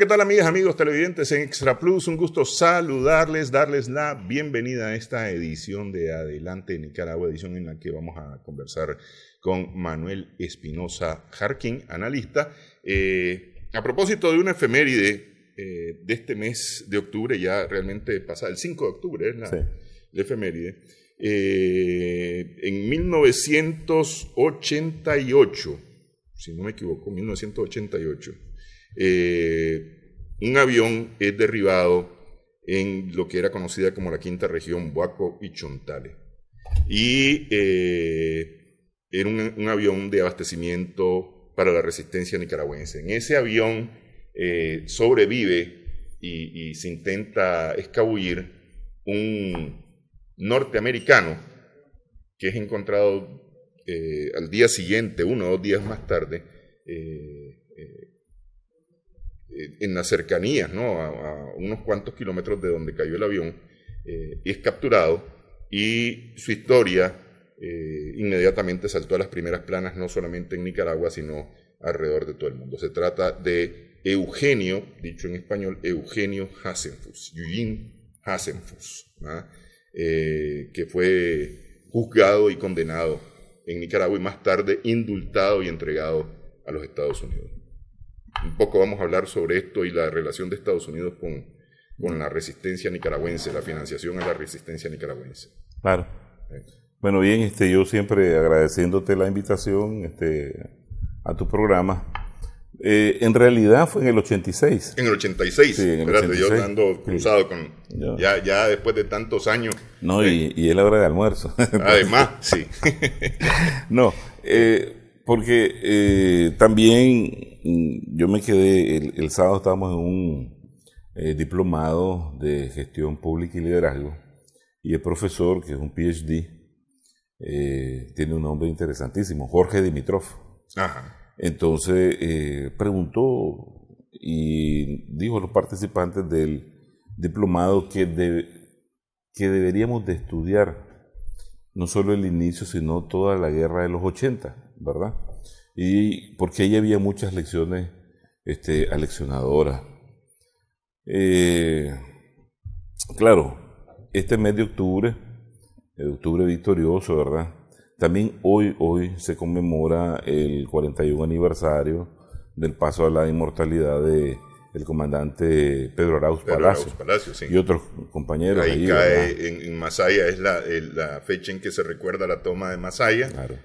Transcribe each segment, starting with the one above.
tal, amigas, amigos televidentes en Extra Plus? Un gusto saludarles, darles la bienvenida a esta edición de Adelante Nicaragua, edición en la que vamos a conversar con Manuel Espinosa Jarquín, analista. A propósito de una efeméride de este mes de octubre, ya realmente pasa, el 5 de octubre es la efeméride. En 1988, si no me equivoco, 1988, un avión es derribado en lo que era conocida como la quinta región, Boaco y Chontale. Y era un avión de abastecimiento para la resistencia nicaragüense. En ese avión sobrevive y se intenta escabullir un norteamericano que es encontrado al día siguiente, 1 o 2 días más tarde, en las cercanías, ¿no? a unos cuantos kilómetros de donde cayó el avión, y es capturado, y su historia inmediatamente saltó a las primeras planas, no solamente en Nicaragua, sino alrededor de todo el mundo. Se trata de Eugenio, dicho en español, Eugenio Hasenfus, Eugene Hasenfus, ¿no? Que fue juzgado y condenado en Nicaragua y más tarde indultado y entregado a los Estados Unidos. Un poco vamos a hablar sobre esto y la relación de Estados Unidos con la resistencia nicaragüense, la financiación a la resistencia nicaragüense. Claro. Bueno, bien, yo siempre agradeciéndote la invitación a tu programa. En realidad fue en el 86. En el 86, sí, en el espérate, 86. Yo ando cruzado con... Ya después de tantos años... No, y es la hora de almuerzo. Además, sí. No, porque también yo me quedé, el sábado estábamos en un diplomado de gestión pública y liderazgo, y el profesor, que es un PhD, tiene un nombre interesantísimo, Jorge Dimitrov. Ajá. Entonces preguntó y dijo a los participantes del diplomado que deberíamos de estudiar no solo el inicio, sino toda la guerra de los 80, ¿verdad? Y porque ahí había muchas lecciones aleccionadoras. Claro, este mes de octubre victorioso, ¿verdad? También hoy se conmemora el 41 aniversario del paso a la inmortalidad del comandante Pedro Arauz Palacio, sí. Y otros compañeros. Ahí cae en Masaya, es la fecha en que se recuerda la toma de Masaya, claro.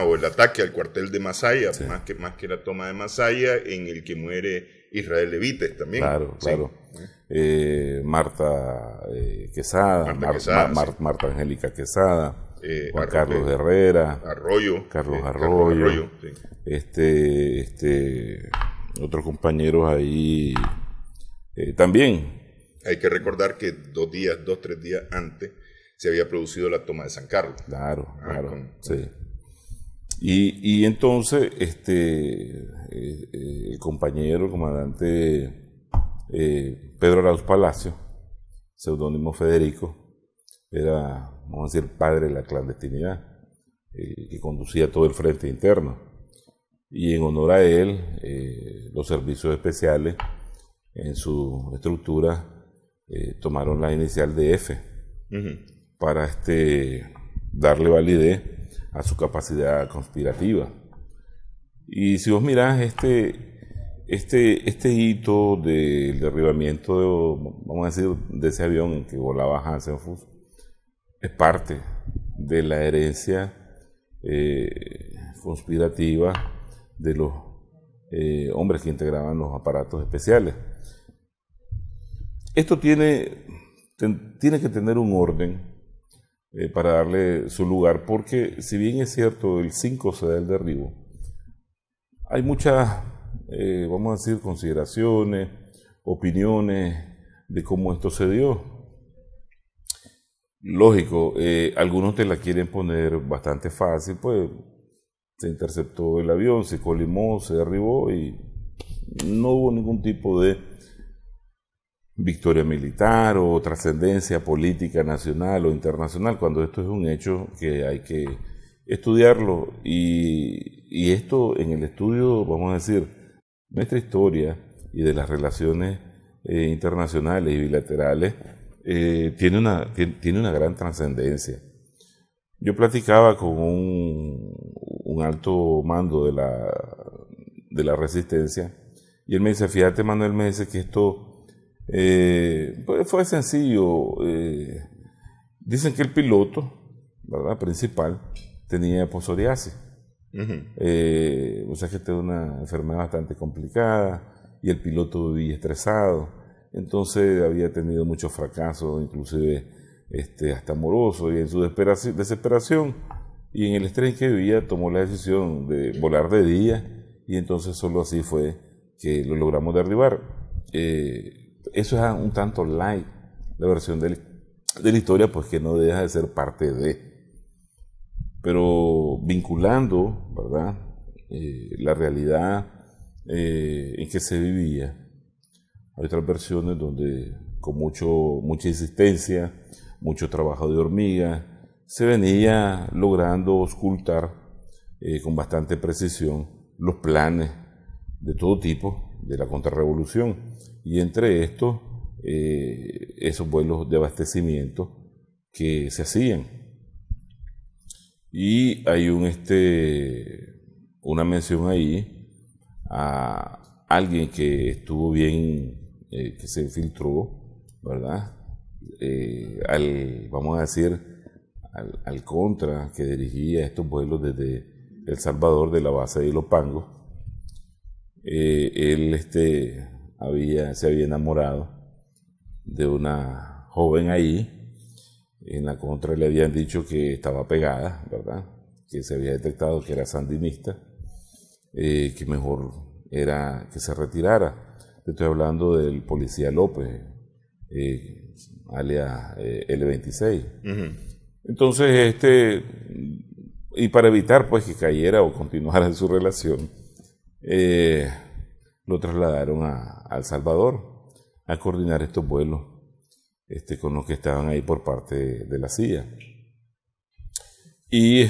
O el ataque al cuartel de Masaya, sí. más que la toma de Masaya, en el que muere Israel Levites también. Claro, sí. claro. Marta Quesada, Marta Angélica Quesada, Juan Carlos Herrera, Carlos Arroyo, sí. Otros compañeros ahí también. Hay que recordar que 2-3 días antes se había producido la toma de San Carlos. Claro, sí. Y entonces el compañero, el comandante Pedro Arauz Palacio, seudónimo Federico, era, vamos a decir, padre de la clandestinidad, que conducía todo el frente interno. Y en honor a él, los servicios especiales, en su estructura, tomaron la inicial de F, para darle validez a su capacidad conspirativa. Y si vos mirás este hito del derribamiento, vamos a decir, de ese avión en que volaba Hasenfus, es parte de la herencia conspirativa de los hombres que integraban los aparatos especiales. Esto tiene que tener un orden para darle su lugar, porque si bien es cierto, el 5 se da el derribo, hay muchas, vamos a decir, consideraciones, opiniones de cómo esto se dio. Lógico, algunos te la quieren poner bastante fácil, pues se interceptó el avión, se colimó, se derribó y no hubo ningún tipo de victoria militar o trascendencia política nacional o internacional, cuando esto es un hecho que hay que estudiarlo. Y esto, en el estudio, vamos a decir, nuestra historia, y de las relaciones internacionales y bilaterales tiene una gran trascendencia. Yo platicaba con un alto mando de la resistencia y él me dice, fíjate Manuel, me dice que esto pues fue sencillo. Dicen que el piloto, ¿verdad?, principal tenía psoriasis. O sea que esta es una enfermedad bastante complicada y el piloto vivía estresado, entonces había tenido muchos fracasos, inclusive hasta amoroso, y en su desesperación y en el estrés que vivía tomó la decisión de volar de día, y entonces solo así fue que lo logramos derribar. Eso es un tanto light, la versión de la historia, pues que no deja de ser parte de... Pero vinculando, ¿verdad?, la realidad en que se vivía, hay otras versiones donde con mucha insistencia, mucho trabajo de hormiga, se venía logrando ocultar con bastante precisión los planes de todo tipo de la contrarrevolución, y entre estos esos vuelos de abastecimiento que se hacían. Y hay una mención ahí a alguien que estuvo bien, que se filtró, ¿verdad? Vamos a decir, al contra que dirigía estos vuelos desde El Salvador, de la base de Ilopango. Él se había enamorado de una joven ahí. En la contra le habían dicho que estaba pegada, ¿verdad?, que se había detectado que era sandinista, que mejor era que se retirara. Te estoy hablando del policía López, alias L26. Entonces, y para evitar pues que cayera o continuara en su relación, lo trasladaron a El Salvador a coordinar estos vuelos con los que estaban ahí por parte de la CIA. Y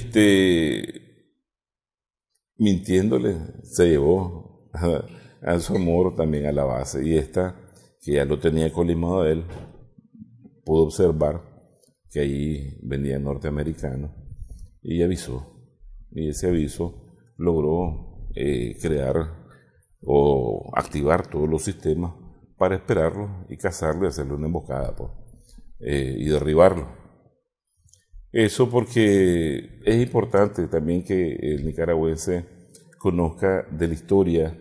mintiéndole, se llevó a su amor también a la base, y que ya lo tenía colimado a él, pudo observar que ahí venía norteamericano y avisó, y ese aviso logró crear o activar todos los sistemas para esperarlo y cazarlo y hacerle una emboscada y derribarlo. Eso porque es importante también que el nicaragüense conozca de la historia,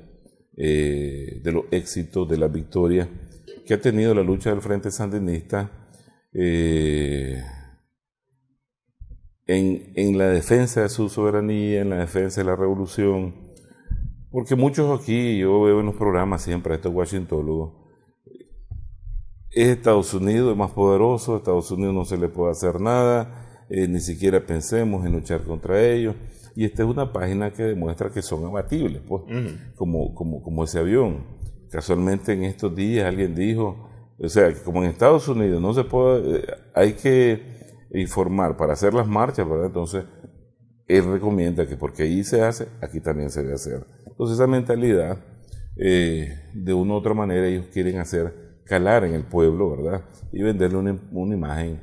de los éxitos, de las victorias que ha tenido la lucha del Frente Sandinista en la defensa de su soberanía, en la defensa de la revolución. Porque muchos aquí, yo veo en los programas siempre a estos washingtólogos, es Estados Unidos, es más poderoso, a Estados Unidos no se le puede hacer nada, ni siquiera pensemos en luchar contra ellos. Y esta es una página que demuestra que son abatibles, pues, como ese avión. Casualmente en estos días alguien dijo, o sea, que como en Estados Unidos no se puede, hay que informar para hacer las marchas, ¿verdad? Entonces, él recomienda que porque ahí se hace, aquí también se debe hacer. Entonces, esa mentalidad, de una u otra manera, ellos quieren hacer calar en el pueblo, ¿verdad? Y venderle una imagen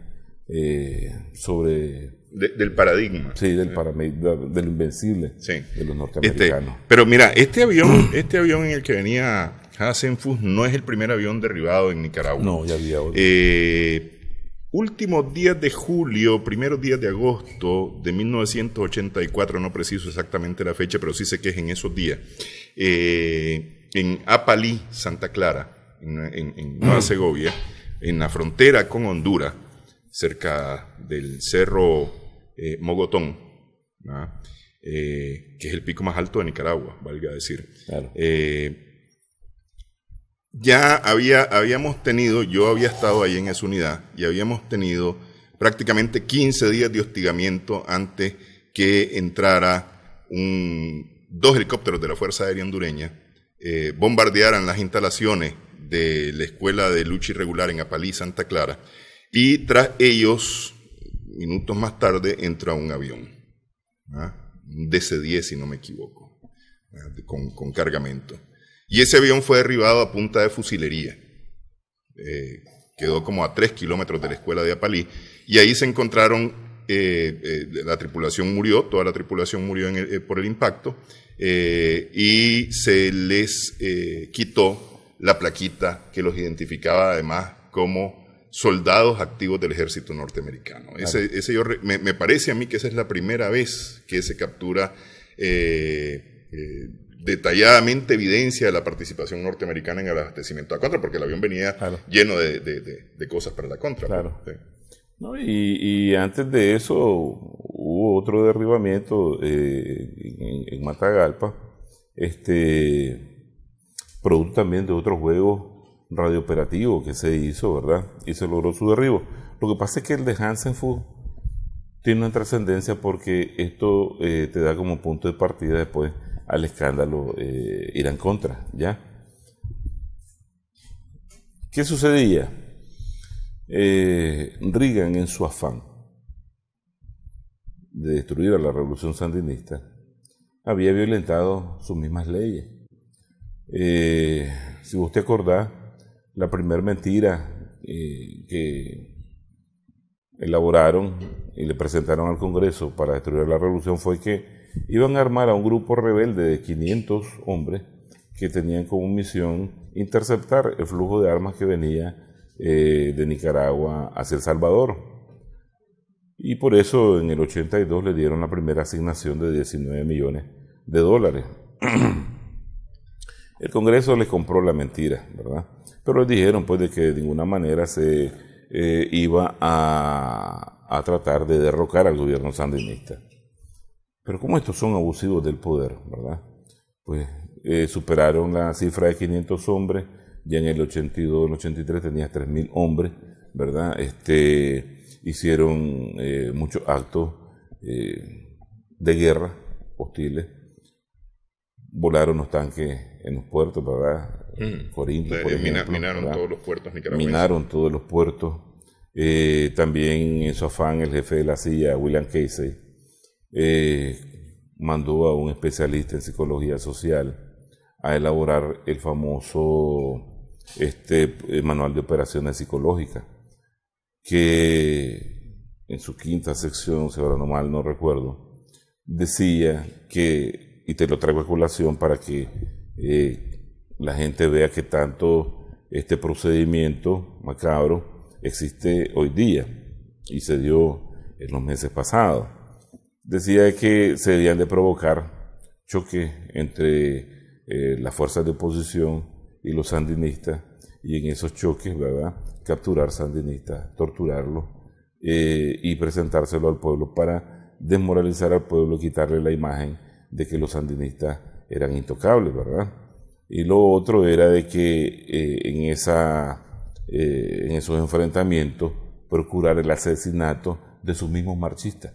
sobre... del paradigma. Sí, del invencible, sí, de los norteamericanos. Pero mira, este avión en el que venía Hasenfus no es el primer avión derribado en Nicaragua. No, ya había otro. Últimos días de julio, primeros días de agosto de 1984, no preciso exactamente la fecha, pero sí sé que es en esos días, en Apalí, Santa Clara, en Nueva Segovia, en la frontera con Honduras, cerca del cerro Mogotón, ¿no? Que es el pico más alto de Nicaragua, valga decir. Claro. Ya habíamos tenido, yo había estado ahí en esa unidad, y habíamos tenido prácticamente 15 días de hostigamiento antes que entrara 2 helicópteros de la Fuerza Aérea Hondureña, bombardearan las instalaciones de la Escuela de Lucha Irregular en Apalí, Santa Clara, y tras ellos, minutos más tarde, entra un avión, un DC-10, si no me equivoco, con cargamento. Y ese avión fue derribado a punta de fusilería. Quedó como a 3 kilómetros de la escuela de Apalí, y ahí se encontraron, la tripulación murió, toda la tripulación murió por el impacto, y se les quitó la plaquita que los identificaba además como soldados activos del ejército norteamericano. Claro. Me parece a mí que esa es la primera vez que se captura detalladamente evidencia de la participación norteamericana en el abastecimiento de la contra, porque el avión venía lleno de cosas para la contra. Claro. Sí. No, y antes de eso hubo otro derribamiento en Matagalpa, producto también de otro juego radiooperativo que se hizo, ¿verdad? Y se logró su derribo. Lo que pasa es que el de Hansenfuß tiene una trascendencia porque esto te da como punto de partida después al escándalo Irán-Contra, ¿ya? ¿Qué sucedía? Reagan, en su afán de destruir a la revolución sandinista, había violentado sus mismas leyes. Si vos te acordás, la primera mentira que elaboraron y le presentaron al Congreso para destruir la revolución fue que iban a armar a un grupo rebelde de 500 hombres que tenían como misión interceptar el flujo de armas que venía de Nicaragua hacia El Salvador. Y por eso en el 82 le dieron la primera asignación de $19 millones. El Congreso les compró la mentira, ¿verdad? Pero les dijeron pues de que de ninguna manera se iba a tratar de derrocar al gobierno sandinista. Pero como estos son abusivos del poder, ¿verdad? Pues superaron la cifra de 500 hombres, ya en el 82, en el 83 tenía 3.000 hombres, ¿verdad? Hicieron muchos actos de guerra hostiles, volaron los tanques en los puertos, ¿verdad? Corinto, por ejemplo, minaron ¿verdad? todos los puertos nicaragüenses. Minaron todos los puertos. También en su afán el jefe de la CIA, William Casey, mandó a un especialista en psicología social a elaborar el famoso manual de operaciones psicológicas, que en su 5ª sección, si ahora no mal no recuerdo, decía que, y te lo traigo a colación para que la gente vea que tanto este procedimiento macabro existe hoy día y se dio en los meses pasados. Decía que se debían de provocar choques entre las fuerzas de oposición y los sandinistas, y en esos choques, ¿verdad?, capturar sandinistas, torturarlos y presentárselo al pueblo para desmoralizar al pueblo y quitarle la imagen de que los sandinistas eran intocables, ¿verdad? Y lo otro era de que en esos enfrentamientos procurar el asesinato de sus mismos marchistas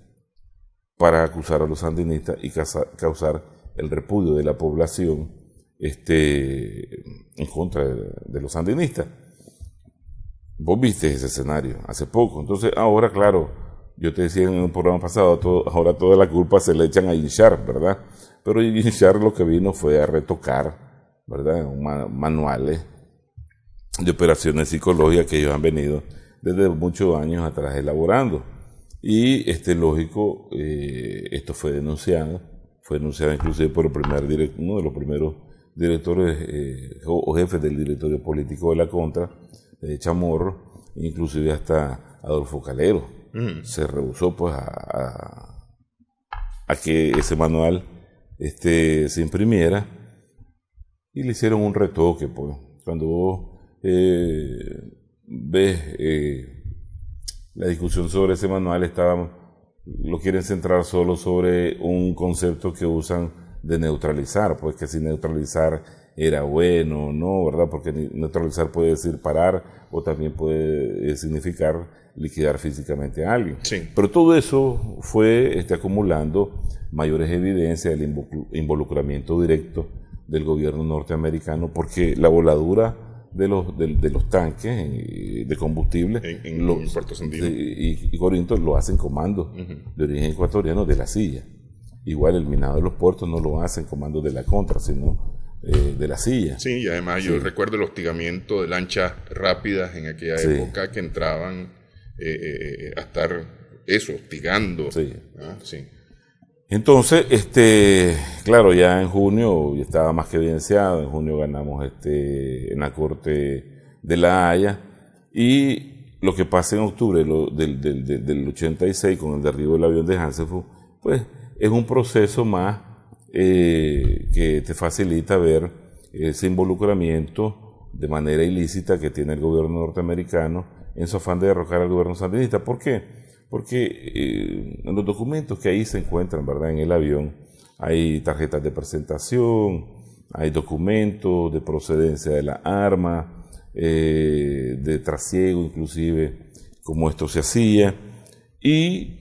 para acusar a los sandinistas y causar el repudio de la población en contra de los sandinistas. Vos viste ese escenario hace poco. Entonces ahora, claro, yo te decía en un programa pasado, ahora toda la culpa se le echan a Inchar, ¿verdad? Pero Inchar lo que vino fue a retocar, ¿verdad?, manuales de operaciones psicológicas que ellos han venido desde muchos años atrás elaborando. Y lógico, esto fue denunciado inclusive por uno de los primeros directores o jefes del directorio político de la Contra, Chamorro, inclusive hasta Adolfo Calero. Se rehusó pues a que ese manual se imprimiera y le hicieron un retoque. Pues cuando vos ves la discusión sobre ese manual, lo quieren centrar solo sobre un concepto que usan de neutralizar, pues que si neutralizar era bueno o no, ¿verdad? Porque neutralizar puede decir parar o también puede significar liquidar físicamente a alguien. Sí. Pero todo eso fue acumulando mayores evidencias del involucramiento directo del gobierno norteamericano, porque la voladura de los tanques de combustible en Puerto Sandino y Corinto lo hacen comandos de origen ecuatoriano de la CIA. Igual el minado de los puertos no lo hacen comandos de la Contra, sino de la silla. Sí, y además yo recuerdo el hostigamiento de lanchas rápidas en aquella época que entraban a estar hostigando. Sí. Sí. Entonces, claro, ya en junio ya estaba más que evidenciado. En junio ganamos en la Corte de La Haya, y lo que pasa en octubre del 86 con el derribo del avión de Hansenfuss, pues es un proceso más que te facilita ver ese involucramiento de manera ilícita que tiene el gobierno norteamericano en su afán de derrocar al gobierno sandinista. ¿Por qué? Porque en los documentos que ahí se encuentran, ¿verdad?, en el avión, hay tarjetas de presentación, hay documentos de procedencia de la arma, de trasiego inclusive, cómo esto se hacía, y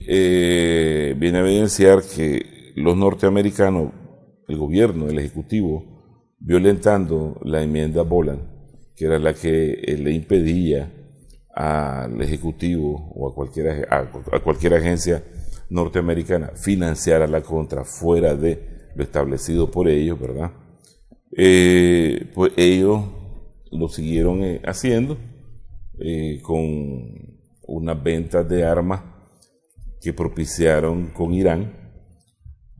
viene a evidenciar que los norteamericanos, el gobierno, el ejecutivo, violentando la enmienda Boland, que era la que le impedía al ejecutivo o a cualquier agencia norteamericana financiar a la contra fuera de lo establecido por ellos, ¿verdad? Pues ellos lo siguieron haciendo con unas ventas de armas que propiciaron con Irán,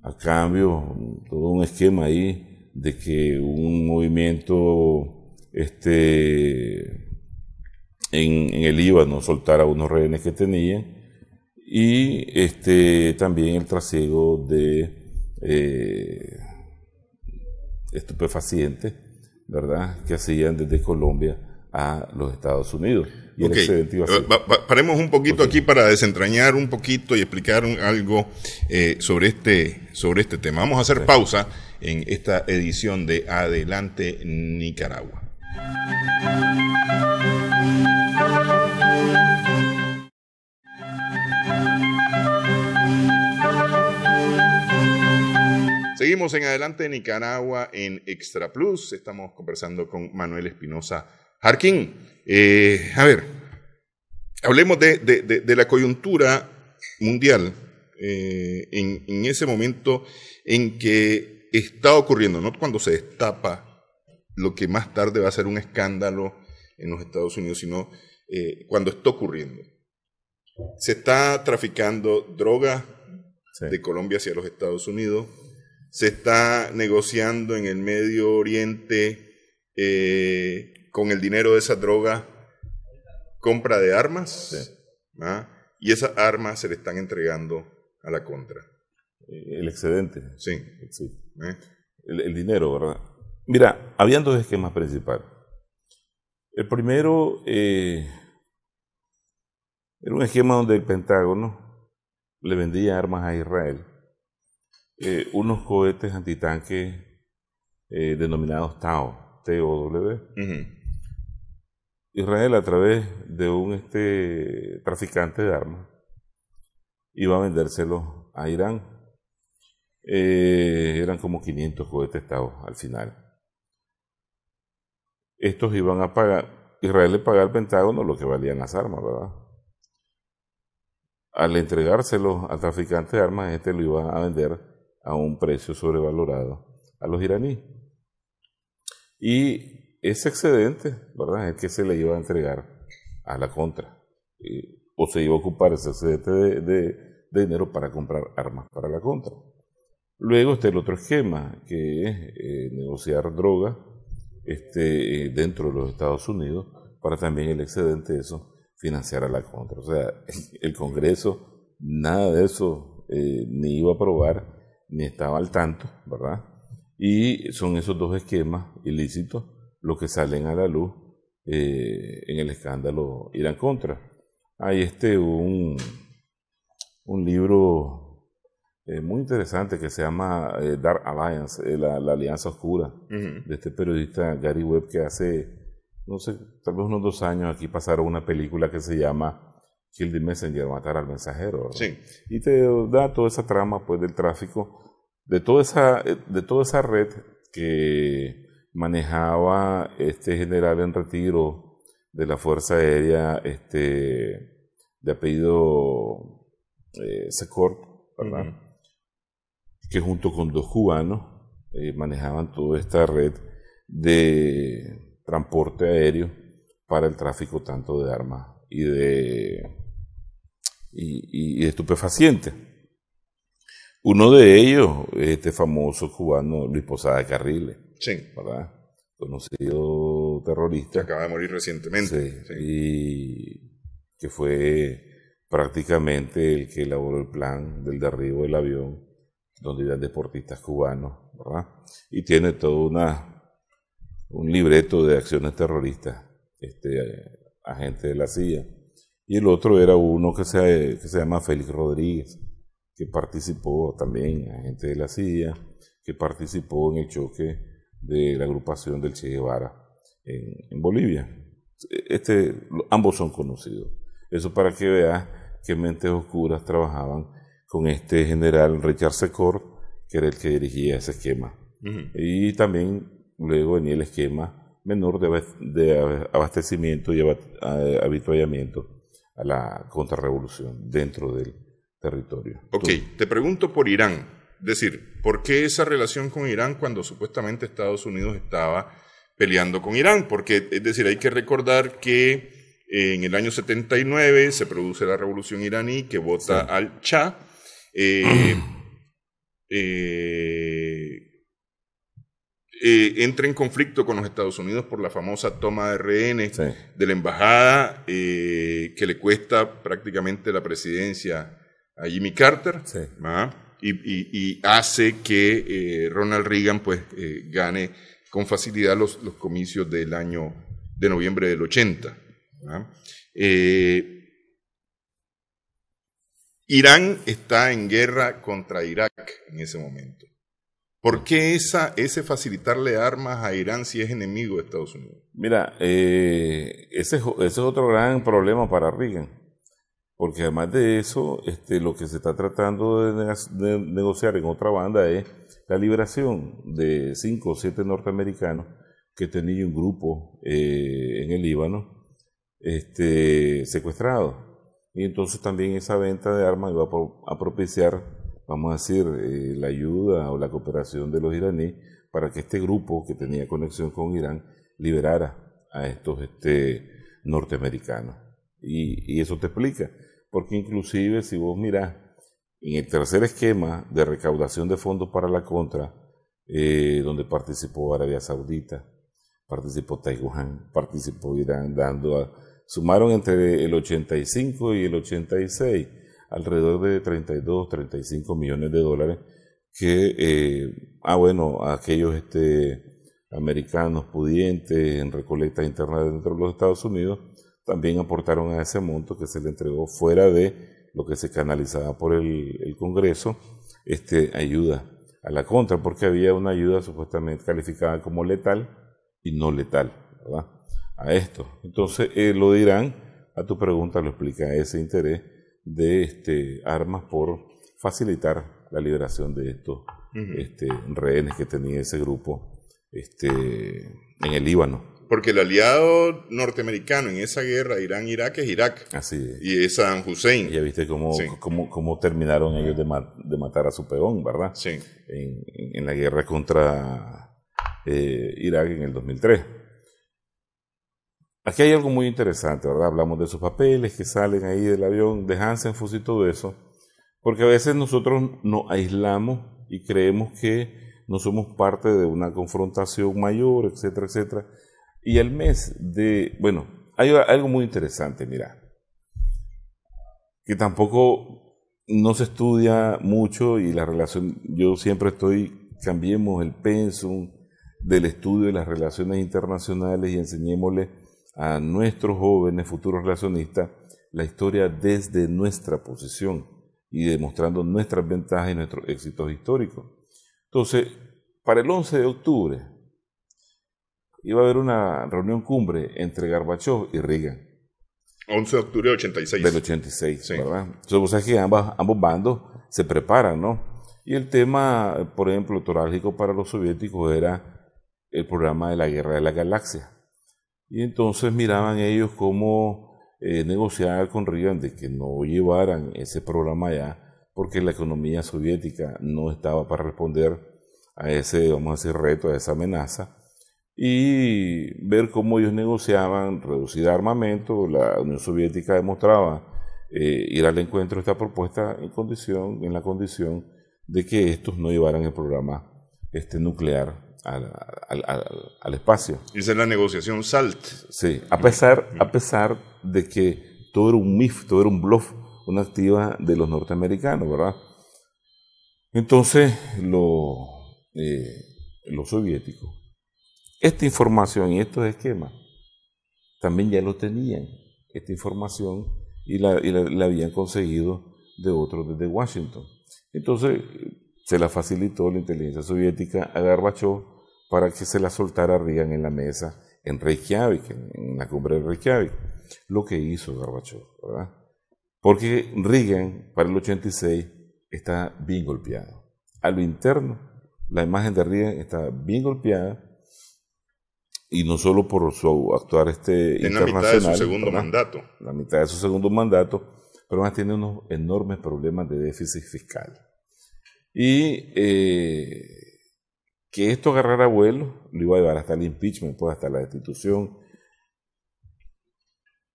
a cambio todo un esquema ahí de que un movimiento en el Líbano soltara unos rehenes que tenían, y también el trasiego de estupefacientes, ¿verdad?, que hacían desde Colombia a los Estados Unidos. Y el excedente iba a ser... Paremos un poquito aquí para desentrañar un poquito y explicar algo sobre este tema. Vamos a hacer pausa en esta edición de Adelante Nicaragua. Seguimos en Adelante Nicaragua en Extra Plus. Estamos conversando con Manuel Espinosa Jarquín. A ver, hablemos de la coyuntura mundial en ese momento en que está ocurriendo, no cuando se destapa lo que más tarde va a ser un escándalo en los Estados Unidos, sino cuando está ocurriendo. Se está traficando droga de Colombia hacia los Estados Unidos. Se está negociando en el Medio Oriente con el dinero de esa droga compra de armas, y esas armas se le están entregando a la contra. El excedente. Sí. El dinero, ¿verdad? Mira, habían dos esquemas principales. El primero era un esquema donde el Pentágono le vendía armas a Israel. Unos cohetes antitanque denominados TOW. Israel, a través de un traficante de armas, iba a vendérselos a Irán. Eran como 500 cohetes TOW al final. Estos iban a pagar, Israel le pagaba al Pentágono lo que valían las armas, ¿verdad? Al entregárselos al traficante de armas, lo iba a vender a un precio sobrevalorado a los iraníes. Y ese excedente, ¿verdad?, es el que se le iba a entregar a la contra. O se iba a ocupar ese excedente de dinero para comprar armas para la contra. Luego está el otro esquema, que es negociar droga dentro de los Estados Unidos para también el excedente de eso financiar a la contra. O sea, el Congreso nada de eso ni iba a aprobar ni estaba al tanto, ¿verdad? Y son esos dos esquemas ilícitos los que salen a la luz en el escándalo Irán-Contra. Hay un libro muy interesante que se llama Dark Alliance, la alianza oscura, de este periodista Gary Webb, que hace, no sé, tal vez unos 2 años aquí pasaron una película que se llama Kill the Messenger, matar al mensajero, ¿verdad? Sí. Y te da toda esa trama, pues, del tráfico, de toda esa red que manejaba este general en retiro de la Fuerza Aérea, de apellido Secord, ¿verdad? Que junto con 2 cubanos manejaban toda esta red de transporte aéreo para el tráfico tanto de armas y de estupefacientes. Uno de ellos, este famoso cubano Luis Posada Carriles, Sí. ¿verdad? Conocido terrorista. Que acaba de morir recientemente. Sí, Sí. y que fue prácticamente el que elaboró el plan del derribo del avión donde iban deportistas cubanos, ¿verdad? Y tiene todo un libreto de acciones terroristas, agente de la CIA. Y el otro era uno que se llama Félix Rodríguez, que participó también, agente de la CIA, que participó en el choque de la agrupación del Che Guevara en Bolivia. Ambos son conocidos. Eso para que veas que mentes oscuras trabajaban con este general Richard Secor, que era el que dirigía ese esquema. Y también luego venía el esquema menor de abastecimiento y avituallamiento a la contrarrevolución dentro del territorio. Ok, te pregunto por Irán. Es decir, ¿por qué esa relación con Irán cuando supuestamente Estados Unidos estaba peleando con Irán? Porque, es decir, hay que recordar que en el año 79 se produce la revolución iraní que vota al Shah. Entra en conflicto con los Estados Unidos por la famosa toma de rehenes de la embajada que le cuesta prácticamente la presidencia a Jimmy Carter, y hace que Ronald Reagan pues gane con facilidad los comicios del año de noviembre del 80. Irán está en guerra contra Irak en ese momento. ¿Por qué ese facilitarle armas a Irán si es enemigo de Estados Unidos? Mira, ese es otro gran problema para Reagan, porque además de eso, lo que se está tratando de negociar en otra banda es la liberación de 5 o 7 norteamericanos que tenía un grupo en el Líbano secuestrados. Y entonces también esa venta de armas iba a propiciar, vamos a decir, la ayuda o la cooperación de los iraníes para que este grupo que tenía conexión con Irán liberara a estos norteamericanos. Y eso te explica, porque inclusive si vos mirás en el tercer esquema de recaudación de fondos para la contra, donde participó Arabia Saudita, participó Taiwán, participó Irán, sumaron entre el 85 y el 86 alrededor de 32, 35 millones de dólares que, aquellos americanos pudientes en recolecta interna dentro de los Estados Unidos también aportaron a ese monto que se le entregó fuera de lo que se canalizaba por el Congreso, ayuda a la contra, porque había una ayuda supuestamente calificada como letal y no letal, ¿verdad? A esto. Entonces, lo de Irán, a tu pregunta lo explica ese interés de armas por facilitar la liberación de estos rehenes que tenía ese grupo en el Líbano. Porque el aliado norteamericano en esa guerra Irán-Irak es Irak. Así es. Y es Saddam Hussein. Y ya viste cómo terminaron ellos de matar a su peón, ¿verdad? Sí. En la guerra contra Irak en el 2003. Aquí hay algo muy interesante, ¿verdad? Hablamos de esos papeles que salen ahí del avión, de Hansenfuss y todo eso, porque a veces nosotros nos aislamos y creemos que no somos parte de una confrontación mayor, etcétera, etcétera. Y al mes hay algo muy interesante, mira, que tampoco no se estudia mucho y la relación, yo siempre cambiemos el pensum del estudio de las relaciones internacionales y enseñémosle a nuestros jóvenes futuros relacionistas la historia desde nuestra posición y demostrando nuestras ventajas y nuestros éxitos históricos. Entonces, para el 11 de octubre iba a haber una reunión cumbre entre Gorbachev y Reagan. 11 de octubre del 86. Del 86, sí. ¿Verdad? Entonces, vos sabés que ambos bandos se preparan, ¿no? Y el tema, por ejemplo, torálgico para los soviéticos era el programa de la Guerra de la Galaxia. Y entonces miraban ellos cómo negociar con Reagan de que no llevaran ese programa allá, porque la economía soviética no estaba para responder a ese, vamos a decir, reto, a esa amenaza. y ver cómo ellos negociaban reducir armamento. La Unión Soviética demostraba ir al encuentro de esta propuesta en la condición de que estos no llevaran el programa nuclear al espacio. Esa es la negociación SALT. Sí, a pesar de que todo era un MIF, todo era un bluff, una activa de los norteamericanos, ¿verdad? Entonces, los soviéticos, esta información y estos esquemas, también ya lo tenían, esta información, y la habían conseguido de otros desde Washington. Entonces, se la facilitó la inteligencia soviética a Gorbachev para que se la soltara a Reagan en la mesa en Reykjavik, en la cumbre de Reykjavik. Lo que hizo Gorbachev, ¿verdad? Porque Reagan, para el 86, está bien golpeado. A lo interno, la imagen de Reagan está bien golpeada, y no solo por su actuar internacional. En la mitad de su segundo mandato. La mitad de su segundo mandato, pero además tiene unos enormes problemas de déficit fiscal. Y que esto agarrara vuelo lo iba a llevar hasta el impeachment, pues hasta la destitución.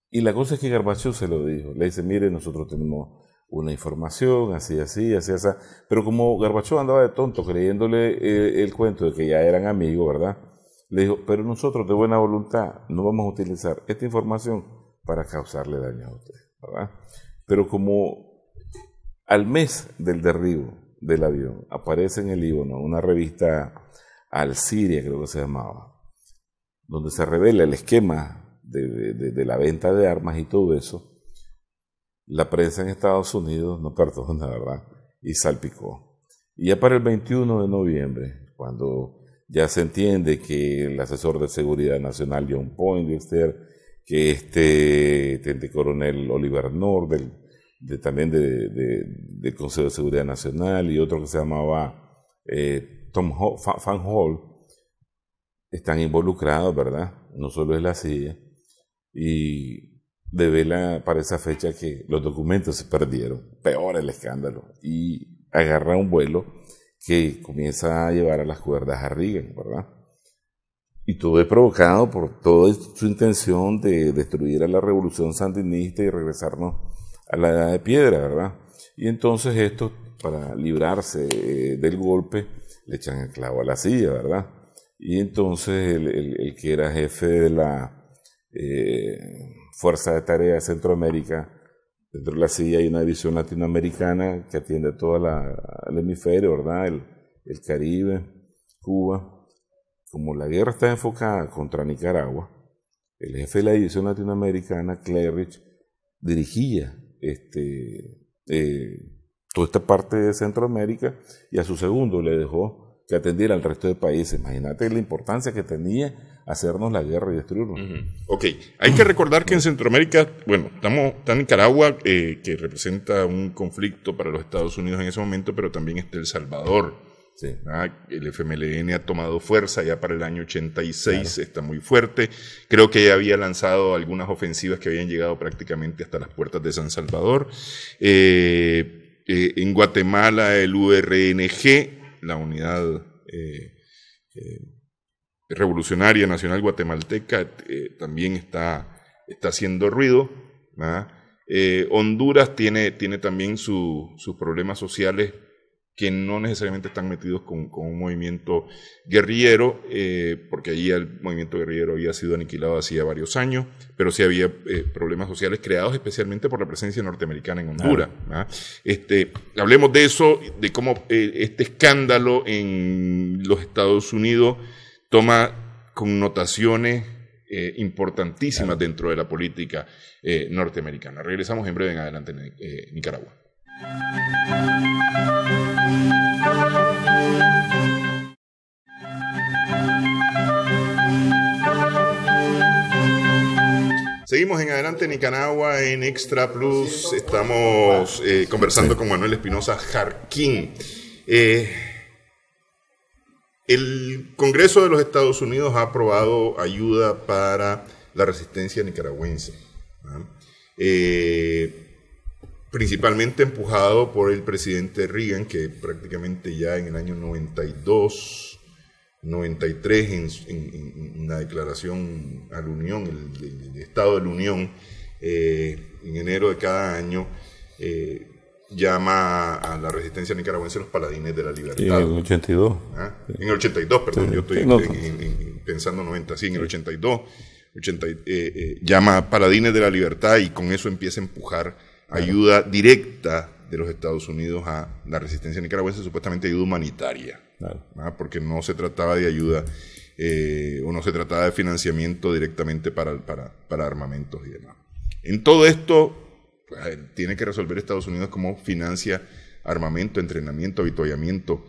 Y la cosa es que Gorbachev se lo dijo. Le dice, mire, nosotros tenemos una información, así. Pero como Gorbachev andaba de tonto creyéndole el cuento de que ya eran amigos, ¿verdad? Le dijo, pero nosotros de buena voluntad no vamos a utilizar esta información para causarle daño a usted, ¿verdad? Pero como al mes del derribo del avión aparece en el Líbano una revista Al Siria, creo que se llamaba, donde se revela el esquema de la venta de armas y todo eso, la prensa en Estados Unidos no perdona, ¿verdad? Y salpicó. Y ya para el 21 de noviembre, cuando ya se entiende que el asesor de seguridad nacional John Poindexter, que teniente coronel Oliver North, también del Consejo de Seguridad Nacional, y otro que se llamaba Van Hall, están involucrados, ¿verdad? No solo es la CIA, y devela para esa fecha que los documentos se perdieron, peor el escándalo, y agarra un vuelo que comienza a llevar a las cuerdas a Reagan, ¿verdad? Y todo es provocado por toda su intención de destruir a la revolución sandinista y regresarnos a la edad de piedra, ¿verdad? Y entonces esto, para librarse del golpe, le echan el clavo a la CIA, ¿verdad? Y entonces el que era jefe de la Fuerza de Tarea de Centroamérica, dentro de la CIA hay una división latinoamericana que atiende todo el hemisferio, ¿verdad? El Caribe, Cuba. Como la guerra está enfocada contra Nicaragua, el jefe de la división latinoamericana, Clerich, dirigía toda esta parte de Centroamérica, y a su segundo le dejó que atendiera al resto de países. Imagínate la importancia que tenía hacernos la guerra y destruirnos. Ok, hay que recordar que en Centroamérica, bueno, está Nicaragua, que representa un conflicto para los Estados Unidos en ese momento, pero también está El Salvador. Sí. El FMLN ha tomado fuerza ya para el año 86, claro. Está muy fuerte. Creo que ya había lanzado algunas ofensivas que habían llegado prácticamente hasta las puertas de San Salvador. En Guatemala, el URNG, la Unidad Revolucionaria Nacional Guatemalteca, también está haciendo ruido. Honduras tiene también sus problemas sociales, que no necesariamente están metidos con un movimiento guerrillero, porque allí el movimiento guerrillero había sido aniquilado hacía varios años, pero sí había problemas sociales creados especialmente por la presencia norteamericana en Honduras. Claro. Hablemos de eso, de cómo este escándalo en los Estados Unidos toma connotaciones importantísimas, claro, dentro de la política norteamericana. Regresamos en breve en adelante en Nicaragua. Seguimos en Adelante Nicaragua en Extra Plus. Estamos conversando con Manuel Espinosa Jarquín. El Congreso de los Estados Unidos ha aprobado ayuda para la resistencia nicaragüense, principalmente empujado por el presidente Reagan, que prácticamente ya en el año 92 93 en una declaración a la Unión, el Estado de la Unión, en enero de cada año, llama a la resistencia nicaragüense los paladines de la libertad. En el 82. En el 82, perdón, sí, yo estoy pensando 90, sí, en el 82, llama paladines de la libertad y con eso empieza a empujar ayuda directa de los Estados Unidos a la resistencia nicaragüense, supuestamente ayuda humanitaria, porque no se trataba de ayuda o no se trataba de financiamiento directamente para armamentos y demás. En todo esto, pues, tiene que resolver Estados Unidos cómo financia armamento, entrenamiento, avituallamiento,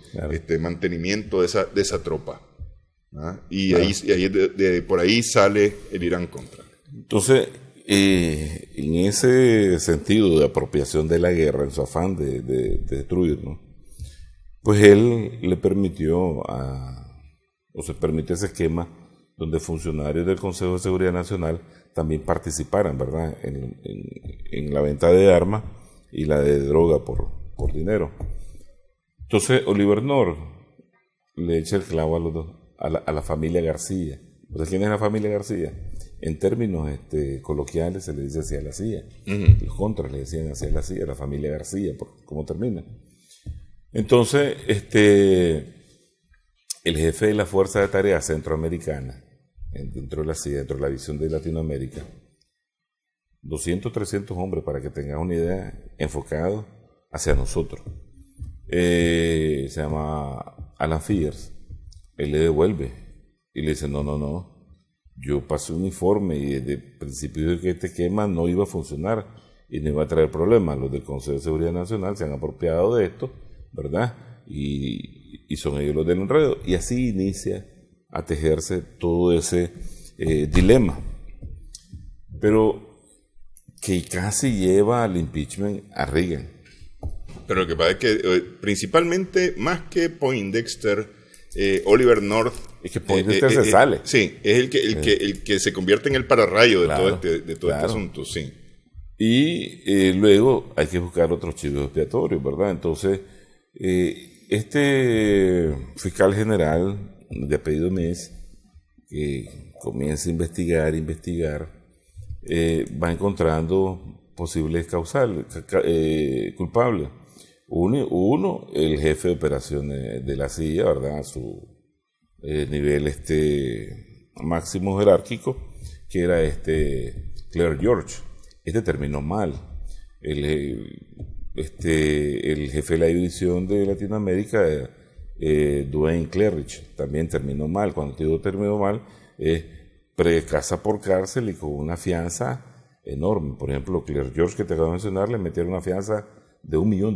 mantenimiento de esa tropa. Y por ahí sale el Irán Contra. Entonces, en ese sentido de apropiación de la guerra, en su afán de destruirnos, pues él le permitió se permitió ese esquema donde funcionarios del Consejo de Seguridad Nacional también participaran, ¿verdad?, en la venta de armas y la de droga por dinero. Entonces, Oliver North le echa el clavo a la familia García. ¿Ustedes quién es la familia García? En términos coloquiales se le dice hacia la CIA. Los contras le decían hacia la CIA, la familia García, ¿cómo termina? Entonces, el jefe de la Fuerza de Tarea Centroamericana, dentro de la CIA, dentro de la visión de Latinoamérica, 200, 300 hombres, para que tengas una idea, enfocados hacia nosotros. Se llama Alan Fierce. Él le devuelve y le dice, no, yo pasé un informe y desde el principio de que este esquema no iba a funcionar y no iba a traer problemas. Los del Consejo de Seguridad Nacional se han apropiado de esto, ¿verdad? Y son ellos los del enredo. Y así inicia a tejerse todo ese dilema. Pero que casi lleva al impeachment a Reagan. Pero lo que pasa es que principalmente, más que Poindexter, Oliver North, es que Poindexter se sale. Sí, es el que se convierte en el pararrayo de todo este asunto, sí. Y luego hay que buscar otros chivos expiatorios, ¿verdad? Entonces, este fiscal general de apellido Mes, que comienza a investigar, va encontrando posibles culpables. Uno, el jefe de operaciones de la CIA, ¿verdad? A su nivel máximo jerárquico, que era Clair George. Terminó mal. El jefe de la división de Latinoamérica, Duane Clerich, también terminó mal. Cuando te digo terminó mal, casa por cárcel y con una fianza enorme. Por ejemplo, Clair George, que te acabo de mencionar, le metieron una fianza de $1 millón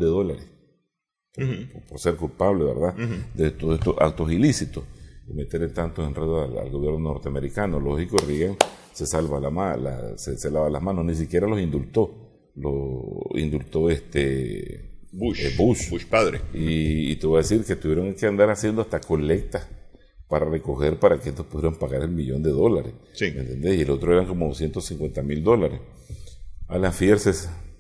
por ser culpable, ¿verdad? De todos estos actos ilícitos, de meter tantos enredos al gobierno norteamericano. Lógico, Reagan se se lava las manos, ni siquiera los indultó. Lo indultó Bush padre. Y te voy a decir que tuvieron que andar haciendo hasta colectas para recoger para que estos pudieran pagar $1 millón. Sí. ¿Me entendés? Y el otro eran como $250,000. Alan Fierce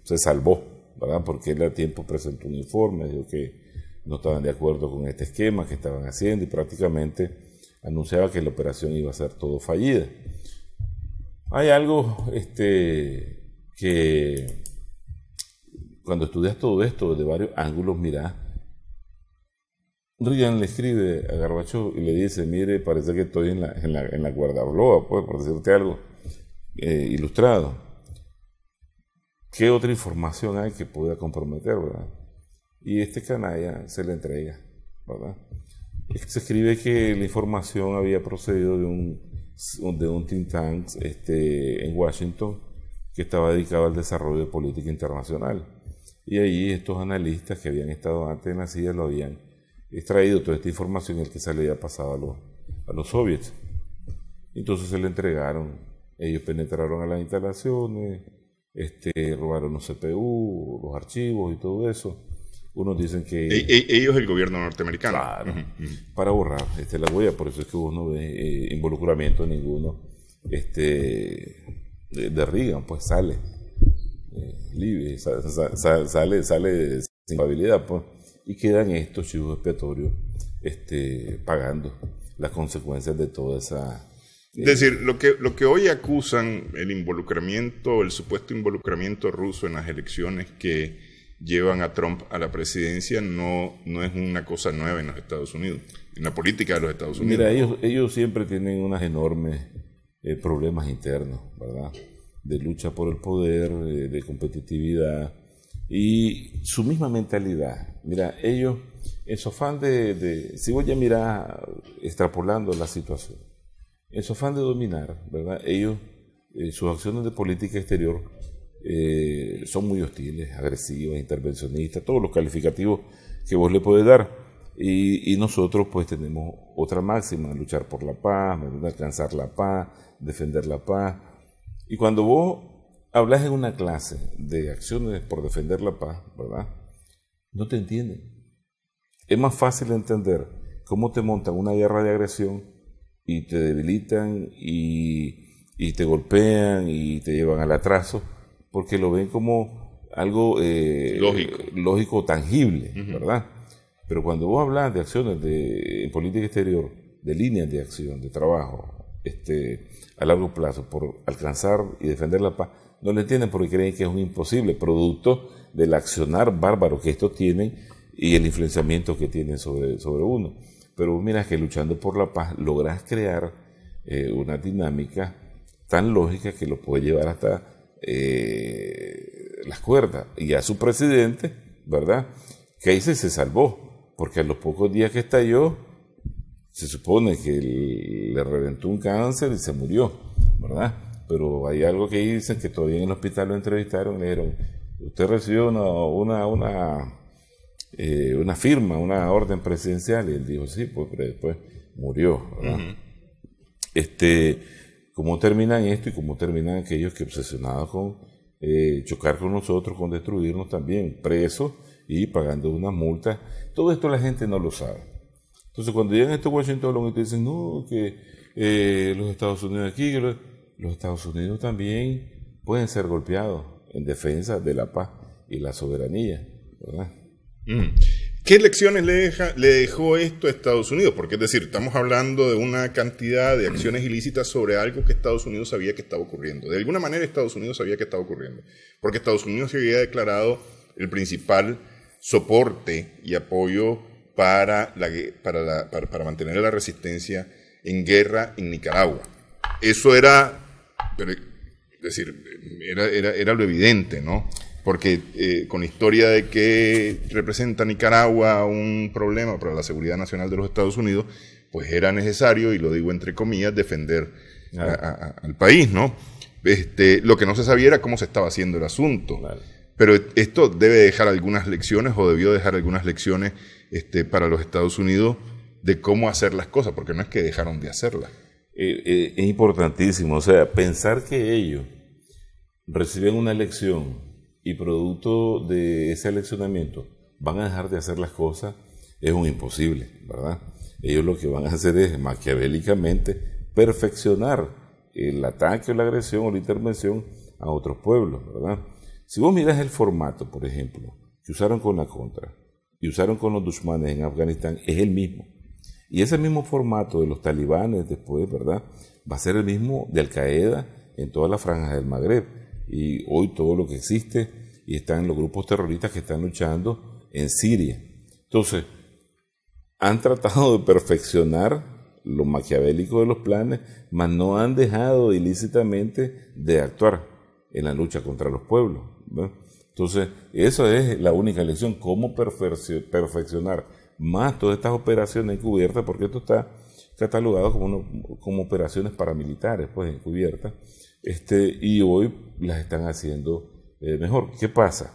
se salvó, ¿verdad? Porque él a tiempo presentó un informe, dijo que no estaban de acuerdo con este esquema que estaban haciendo y prácticamente anunciaba que la operación iba a ser todo fallida. Hay algo que cuando estudias todo esto desde varios ángulos, mirá, Reagan le escribe a Gorbachev y le dice, mire, parece que estoy en la guardarropa, pues, por decirte algo ilustrado. ¿Qué otra información hay que pueda comprometer, verdad? Y canalla se le entrega, ¿verdad? Se escribe que la información había procedido de un think tank en Washington que estaba dedicado al desarrollo de política internacional. Y ahí estos analistas que habían estado antes en la CIA lo habían extraído toda esta información, el que se le había pasado a los soviets. Entonces se le entregaron, ellos penetraron a las instalaciones, robaron los CPU, los archivos y todo eso. Unos dicen que... Ellos, el gobierno norteamericano. Claro, para borrar la huella. Por eso es que uno ve involucramiento ninguno de Reagan, pues sale libre, sale sin habilidad, pues, y quedan estos chivos expiatorios pagando. las consecuencias de toda esa... Es decir, lo que hoy acusan el supuesto involucramiento ruso en las elecciones que llevan a Trump a la presidencia no es una cosa nueva en los Estados Unidos, en la política de los Estados Unidos. Mira, ellos siempre tienen unos enormes problemas internos, ¿verdad? De lucha por el poder, de competitividad y su misma mentalidad. Mira, ellos, en su afán si voy a mirar extrapolando la situación, en su afán de dominar, ¿verdad? Ellos, sus acciones de política exterior son muy hostiles, agresivas, intervencionistas, todos los calificativos que vos le podés dar. Y nosotros pues tenemos otra máxima, luchar por la paz, ¿verdad? Alcanzar la paz, defender la paz. Y cuando vos hablas en una clase de acciones por defender la paz, ¿verdad? No te entienden. Es más fácil entender cómo te montan una guerra de agresión y te debilitan y te golpean y te llevan al atraso, porque lo ven como algo lógico, tangible, ¿verdad? Pero cuando vos hablas de acciones en política exterior, de líneas de acción, de trabajo, a largo plazo, por alcanzar y defender la paz, no lo entienden porque creen que es un imposible, producto del accionar bárbaro que estos tienen y el influenciamiento que tienen sobre uno. Pero mira que luchando por la paz logras crear una dinámica tan lógica que lo puede llevar hasta las cuerdas. Y a su presidente, ¿verdad? Casey se salvó, porque a los pocos días que estalló, se supone que le reventó un cáncer y se murió, ¿verdad? Pero hay algo que dicen que todavía en el hospital lo entrevistaron, le dijeron, usted recibió una firma, una orden presidencial, y él dijo, sí, pues, pero después murió, ¿verdad? ¿Cómo terminan esto y cómo terminan aquellos que obsesionados con chocar con nosotros, con destruirnos también, presos y pagando unas multas? Todo esto la gente no lo sabe. Entonces cuando llegan estos Washington y te dicen, no, que los Estados Unidos aquí, los Estados Unidos también pueden ser golpeados en defensa de la paz y la soberanía, ¿verdad? ¿Qué lecciones le dejó esto a Estados Unidos? Porque es decir, estamos hablando de una cantidad de acciones ilícitas sobre algo que Estados Unidos sabía que estaba ocurriendo. De alguna manera Estados Unidos sabía que estaba ocurriendo, porque Estados Unidos se había declarado el principal soporte y apoyo para mantener la resistencia en guerra en Nicaragua. Eso era lo evidente, ¿no? Porque con la historia de que representa Nicaragua un problema para la seguridad nacional de los Estados Unidos, pues era necesario, y lo digo entre comillas, defender al país, ¿no? Lo que no se sabía era cómo se estaba haciendo el asunto. Vale. Pero esto debe dejar algunas lecciones, o debió dejar algunas lecciones para los Estados Unidos de cómo hacer las cosas, porque no es que dejaron de hacerlas. Es importantísimo, o sea, pensar que ellos reciben una lección y producto de ese eleccionamiento van a dejar de hacer las cosas es un imposible, ¿verdad? Ellos lo que van a hacer es maquiavélicamente perfeccionar el ataque o la agresión o la intervención a otros pueblos, ¿verdad? Si vos mirás el formato, por ejemplo, que usaron con la Contra y usaron con los dushmanes en Afganistán, es el mismo. Y ese mismo formato de los talibanes después, ¿verdad? Va a ser el mismo de Al-Qaeda en toda la franja del Magreb. Y hoy todo lo que existe, y están los grupos terroristas que están luchando en Siria. Entonces, han tratado de perfeccionar lo maquiavélico de los planes, mas no han dejado ilícitamente de actuar en la lucha contra los pueblos, ¿no? Entonces, esa es la única lección, cómo perfeccionar más todas estas operaciones encubiertas, porque esto está catalogado como operaciones paramilitares, pues, encubiertas, y hoy las están haciendo mejor. ¿Qué pasa?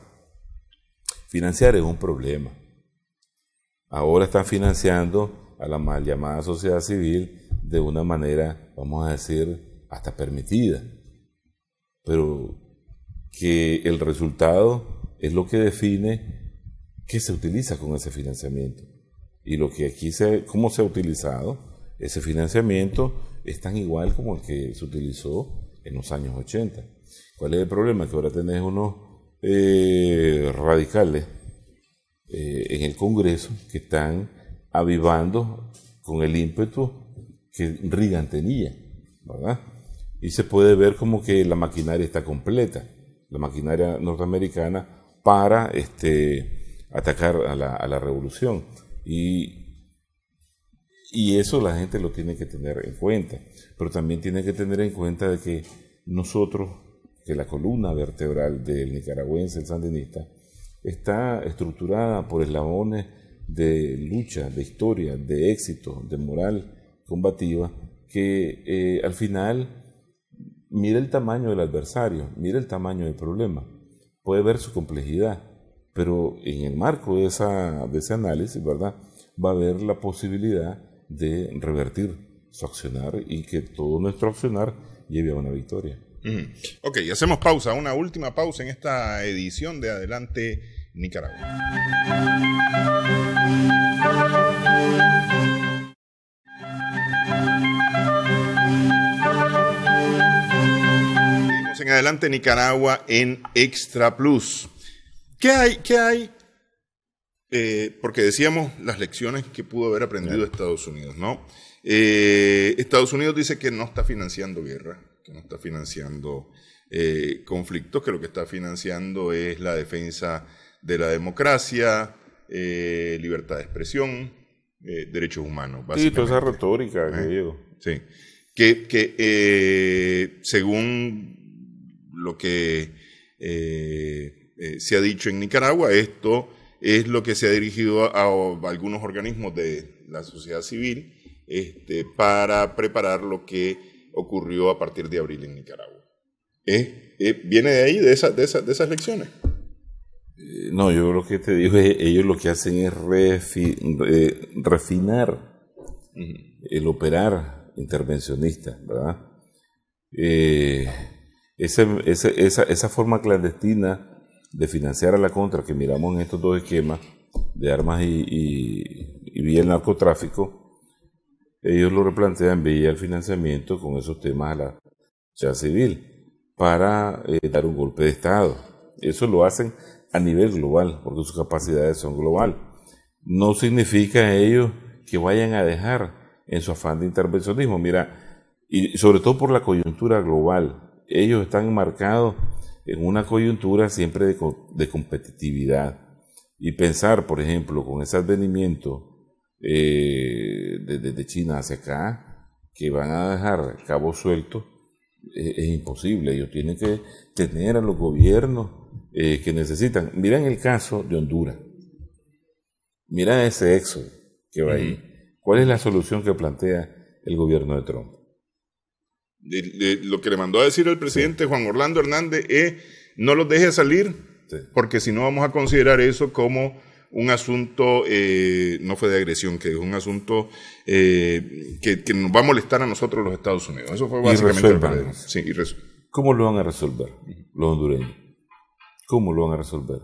Financiar es un problema. Ahora están financiando a la mal llamada sociedad civil de una manera, vamos a decir, hasta permitida. Pero que el resultado es lo que define qué se utiliza con ese financiamiento. Y lo que aquí cómo se ha utilizado ese financiamiento es tan igual como el que se utilizó en los años 80. ¿Cuál es el problema? Que ahora tenés unos radicales en el Congreso que están avivando con el ímpetu que Reagan tenía, ¿verdad? Y se puede ver como que la maquinaria está completa, la maquinaria norteamericana para atacar a la revolución. Y eso la gente lo tiene que tener en cuenta, pero también tiene que tener en cuenta de que nosotros, que la columna vertebral del nicaragüense, el sandinista, está estructurada por eslabones de lucha, de historia, de éxito, de moral combativa, que al final mira el tamaño del adversario, mira el tamaño del problema, puede ver su complejidad, pero en el marco de ese análisis, ¿verdad?, va a haber la posibilidad de revertir su accionar y que todo nuestro accionar lleve a una victoria. Ok, hacemos pausa, una última pausa en esta edición de Adelante Nicaragua. Seguimos en Adelante Nicaragua en Extra Plus. ¿Qué hay? Porque decíamos las lecciones que pudo haber aprendido Estados Unidos, ¿no? Estados Unidos dice que no está financiando guerra, que no está financiando conflictos, que lo que está financiando es la defensa de la democracia, libertad de expresión, derechos humanos, básicamente. Sí, toda esa retórica que digo. Sí, que según lo que se ha dicho en Nicaragua, esto es lo que se ha dirigido a algunos organismos de la sociedad civil para preparar lo que ocurrió a partir de abril en Nicaragua. ¿Viene de ahí, de esas lecciones? No, yo lo que te digo es ellos lo que hacen es refinar el operar intervencionista, ¿verdad? Esa forma clandestina de financiar a la contra que miramos en estos dos esquemas de armas y vía el narcotráfico, ellos lo replantean vía el financiamiento con esos temas a la sociedad civil para dar un golpe de Estado. Eso lo hacen a nivel global porque sus capacidades son global. No significa ellos que vayan a dejar en su afán de intervencionismo. Mira, y sobre todo por la coyuntura global, ellos están enmarcados en una coyuntura siempre de competitividad. Y pensar, por ejemplo, con ese advenimiento de China hacia acá, que van a dejar cabos sueltos, es imposible. Ellos tienen que tener a los gobiernos que necesitan. Mira en el caso de Honduras. Mira ese éxodo que va ahí. ¿Cuál es la solución que plantea el gobierno de Trump? Lo que le mandó a decir el presidente Juan Orlando Hernández es: no los deje salir, porque si no vamos a considerar eso como un asunto, no fue de agresión, que es un asunto que nos va a molestar a nosotros los Estados Unidos. Eso fue básicamente lo que le dijo. Sí, ¿Cómo lo van a resolver los hondureños? ¿Cómo lo van a resolver?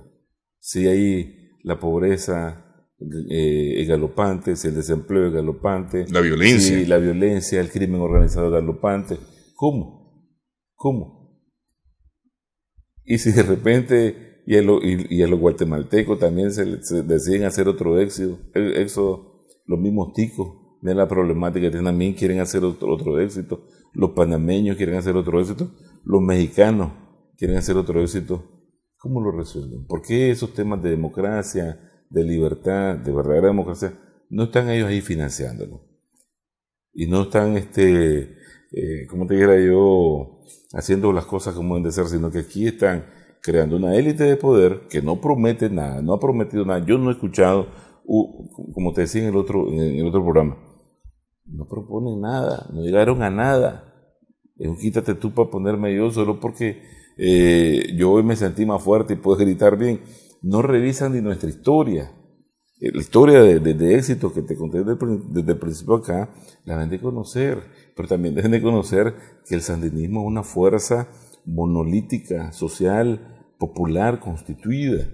Si hay la pobreza es galopante, si el desempleo es galopante, la violencia, si la violencia, el crimen organizado es galopante, ¿cómo? Y si de repente y a los guatemaltecos también se deciden hacer otro éxodo, los mismos ticos de la problemática que también quieren hacer otro éxito, los panameños quieren hacer otro éxito, los mexicanos quieren hacer otro éxito. ¿Cómo lo resuelven? ¿Por qué esos temas de democracia, de libertad, de verdadera democracia, no están ellos ahí financiándolo? Y no están, como te dijera yo, haciendo las cosas como deben de ser, sino que aquí están creando una élite de poder que no promete nada, no ha prometido nada. Yo no he escuchado, como te decía en el otro programa, no proponen nada, no llegaron a nada. Es un quítate tú para ponerme yo solo porque yo hoy me sentí más fuerte y puedo gritar bien. No revisan ni nuestra historia. La historia de éxito que te conté desde el principio acá, la deben de conocer, pero también deben de conocer que el sandinismo es una fuerza monolítica, social, popular, constituida,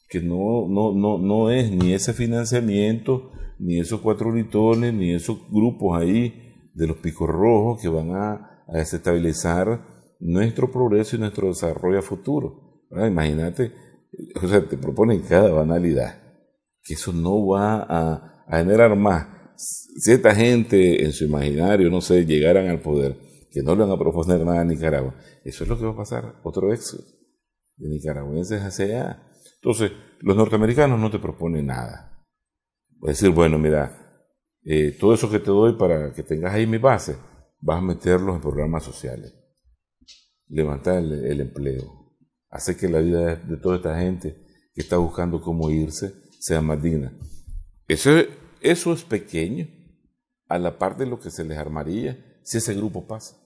que no es ni ese financiamiento, ni esos 4 litones, ni esos grupos ahí de los picos rojos que van a desestabilizar nuestro progreso y nuestro desarrollo a futuro. Imagínate, te proponen cada banalidad, que eso no va a generar más cierta gente en su imaginario, no sé, llegaran al poder, que no le van a proponer nada a Nicaragua, eso es lo que va a pasar, otro éxodo de nicaragüenses hacia allá. Entonces, los norteamericanos no te proponen nada. Va a decir, bueno, mira, todo eso que te doy para que tengas ahí mi base, vas a meterlos en programas sociales, levantar el empleo, hacer que la vida de toda esta gente que está buscando cómo irse sea más digna. Eso es pequeño a la par de lo que se les armaría si ese grupo pasa.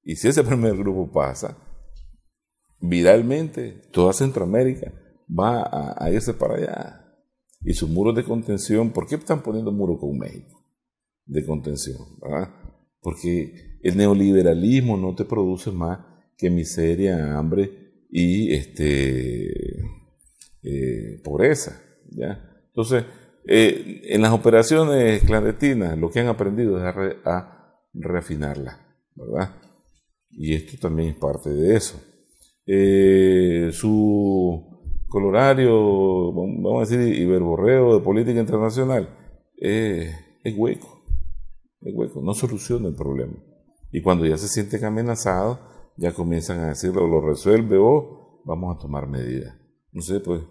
Y si ese primer grupo pasa, viralmente toda Centroamérica va a irse para allá. Y sus muros de contención, ¿por qué están poniendo muros con México? De contención, ¿verdad? Porque el neoliberalismo no te produce más que miseria, hambre y pobreza, ¿ya? Entonces, en las operaciones clandestinas lo que han aprendido es a refinarlas, ¿verdad? Y esto también es parte de eso. Su colorario, vamos a decir, y verborreo de política internacional es hueco, no soluciona el problema. Y cuando ya se sienten amenazados, ya comienzan a decirlo, lo resuelve o vamos a tomar medidas. No sé, pues,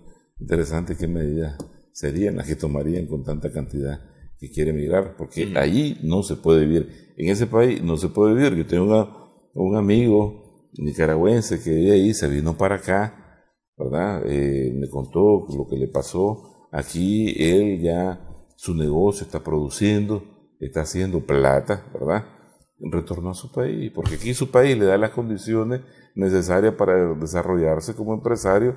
interesante qué medidas serían las que tomarían con tanta cantidad que quiere emigrar, porque allí no se puede vivir, en ese país no se puede vivir. Yo tengo un amigo nicaragüense que vive ahí, se vino para acá, ¿verdad? Me contó lo que le pasó. Aquí él ya, su negocio está produciendo, está haciendo plata, ¿verdad? Retornó a su país, porque aquí su país le da las condiciones necesarias para desarrollarse como empresario,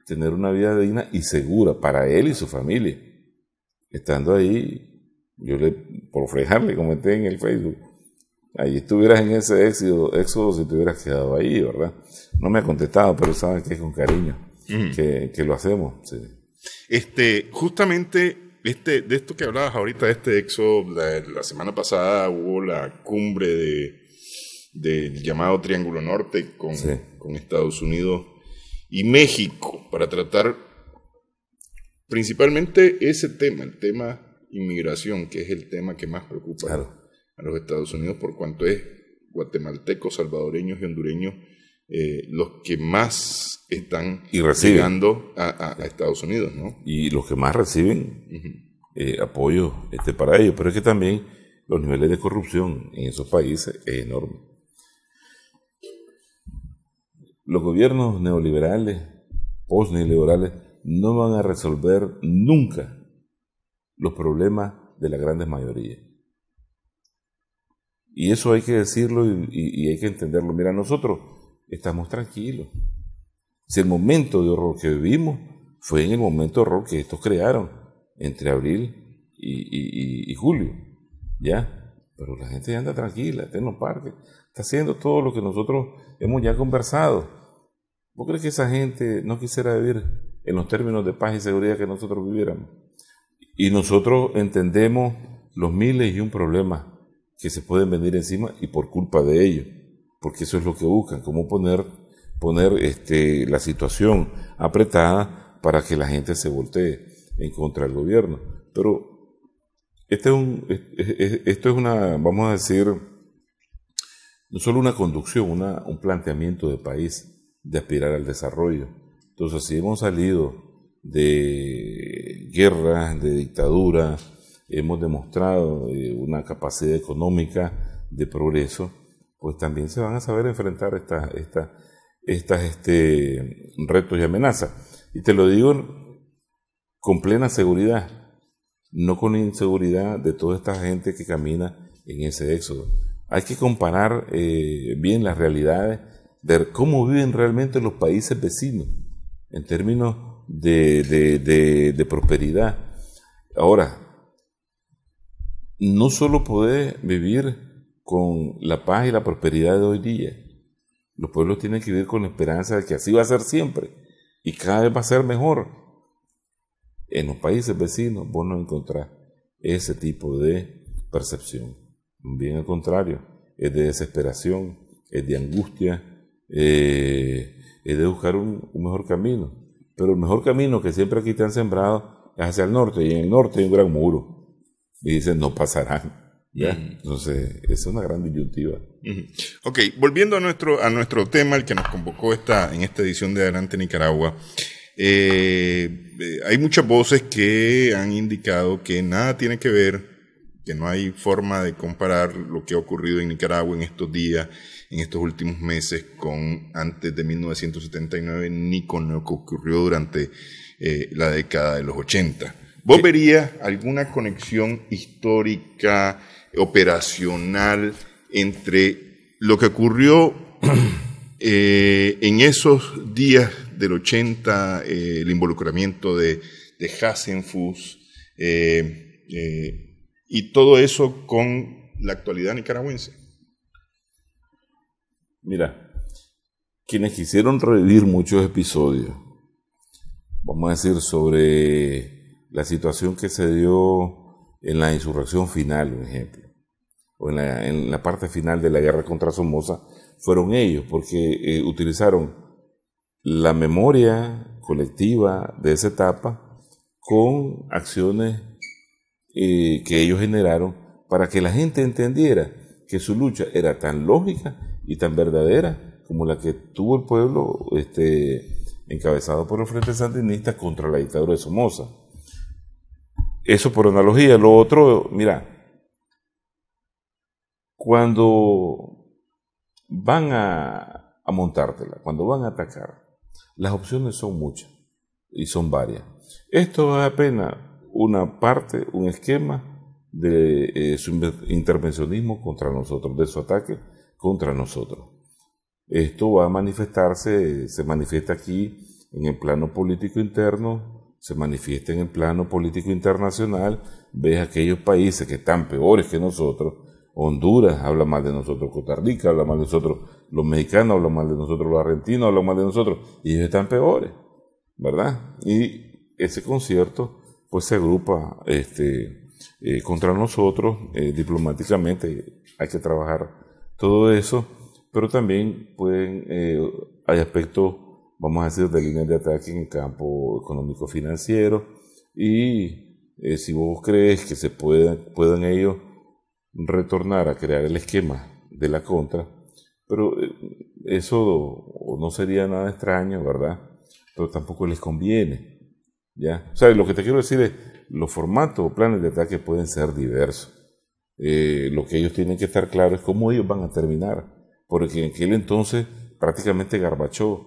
tener una vida digna y segura para él y su familia. Estando ahí, por frejarle comenté en el Facebook, ahí estuvieras en ese éxodo si te hubieras quedado ahí, ¿verdad? No me ha contestado, pero saben que es con cariño que lo hacemos. Sí. Justamente de esto que hablabas ahorita, de este éxodo, la semana pasada hubo la cumbre del llamado Triángulo Norte con Estados Unidos y México para tratar principalmente ese tema, el tema inmigración, que es el tema que más preocupa a los Estados Unidos, por cuanto es guatemaltecos, salvadoreños y hondureños los que más están llegando a Estados Unidos, ¿no? Y los que más reciben apoyo para ellos, pero es que también los niveles de corrupción en esos países es enorme. Los gobiernos neoliberales, post-neoliberales, no van a resolver nunca los problemas de la gran mayoría. Y eso hay que decirlo y hay que entenderlo. Mira, nosotros estamos tranquilos. Si el momento de horror que vivimos fue en el momento de horror que estos crearon, entre abril y julio, ¿ya? Pero la gente ya anda tranquila, está en los parques, está haciendo todo lo que nosotros hemos ya conversado. ¿Vos crees que esa gente no quisiera vivir en los términos de paz y seguridad que nosotros viviéramos? Y nosotros entendemos los miles y un problemas que se pueden venir encima y por culpa de ellos, porque eso es lo que buscan, cómo poner la situación apretada para que la gente se voltee en contra del gobierno. Pero esto es una, vamos a decir, no solo una conducción, un planteamiento de país, de aspirar al desarrollo. Entonces, si hemos salido de guerras, de dictadura, hemos demostrado una capacidad económica de progreso, pues también se van a saber enfrentar estas retos y amenazas. Y te lo digo con plena seguridad, no con inseguridad de toda esta gente que camina en ese éxodo. Hay que comparar bien las realidades de cómo viven realmente los países vecinos en términos de prosperidad. Ahora, no solo podés vivir con la paz y la prosperidad de hoy día. Los pueblos tienen que vivir con la esperanza de que así va a ser siempre y cada vez va a ser mejor. En los países vecinos vos no encontrás ese tipo de percepción. Bien al contrario, es de desesperación, es de angustia, es de buscar un mejor camino. Pero el mejor camino que siempre aquí te han sembrado es hacia el norte, y en el norte hay un gran muro. y dicen no pasarán. ¿Ya? Entonces, es una gran disyuntiva. Ok, volviendo a nuestro tema, el que nos convocó en esta edición de Adelante Nicaragua, hay muchas voces que han indicado que nada tiene que ver, que no hay forma de comparar lo que ha ocurrido en Nicaragua en estos días, en estos últimos meses, con antes de 1979, ni con lo que ocurrió durante la década de los 80. ¿Vos verías alguna conexión histórica, operacional, entre lo que ocurrió en esos días del 80, el involucramiento de Hasenfus y todo eso con la actualidad nicaragüense? Mira, quienes quisieron revivir muchos episodios, vamos a decir, sobre la situación que se dio en la insurrección final, por ejemplo, o en la parte final de la guerra contra Somoza, fueron ellos, porque utilizaron la memoria colectiva de esa etapa con acciones que ellos generaron para que la gente entendiera que su lucha era tan lógica y tan verdadera como la que tuvo el pueblo encabezado por el Frente Sandinista contra la dictadura de Somoza. Eso por analogía. Lo otro, mira, cuando van a montártela, cuando van a atacar, las opciones son muchas y son varias. Esto es apenas una parte, un esquema de su intervencionismo contra nosotros, de su ataque contra nosotros. Esto va a manifestarse, se manifiesta aquí en el plano político interno, se manifiesta en el plano político internacional. Ves aquellos países que están peores que nosotros. Honduras habla mal de nosotros, Costa Rica habla mal de nosotros, los mexicanos hablan mal de nosotros, los argentinos hablan mal de nosotros, y ellos están peores, ¿verdad? Y ese concierto pues se agrupa contra nosotros diplomáticamente. Hay que trabajar todo eso, pero también hay aspectos, vamos a decir, de líneas de ataque en el campo económico-financiero, y si vos crees que se puedan ellos retornar a crear el esquema de la contra, pero eso no sería nada extraño, ¿verdad? Pero tampoco les conviene, ¿ya? O sea, lo que te quiero decir es, los formatos o planes de ataque pueden ser diversos. Lo que ellos tienen que estar claros es cómo ellos van a terminar, porque en aquel entonces prácticamente Gorbachov